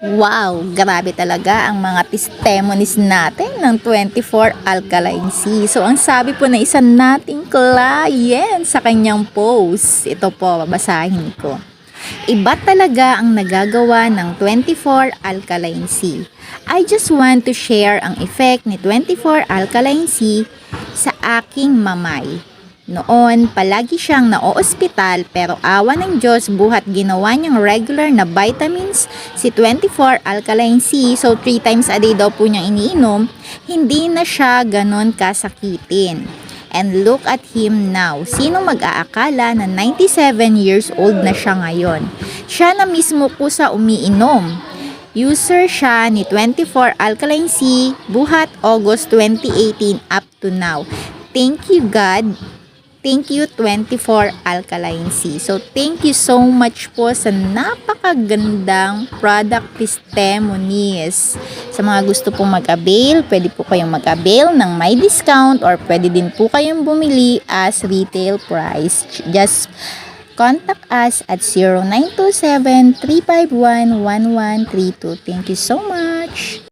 Wow, grabe talaga ang mga testimonies natin ng 24 Alkaline Sea. So, ang sabi po na isa nating client sa kanyang post, ito po, babasahin ko. Iba talaga ang nagagawa ng 24 Alkaline Sea. I just want to share ang effect ni 24 Alkaline Sea sa aking mamay. Noon, palagi siyang naoospital pero awa ng Diyos buhat ginawa niyang regular na vitamins si 24 Alkaline Sea. So 3 times a day daw po niyang iniinom, hindi na siya ganon kasakitin. And look at him now. Sino mag-aakala na 97 years old na siya ngayon? Siya na mismo po sa umiinom. User siya ni 24 Alkaline Sea buhat August 2018 up to now. Thank you God. Thank you 24 Alkaline Sea. So thank you so much po sa napakagandang product testimonies. Sa mga gusto pong mag-avail, pwede po kayong mag-avail ng may discount or pwede din po kayong bumili as retail price. Just contact us at 0927-351-1132. Thank you so much.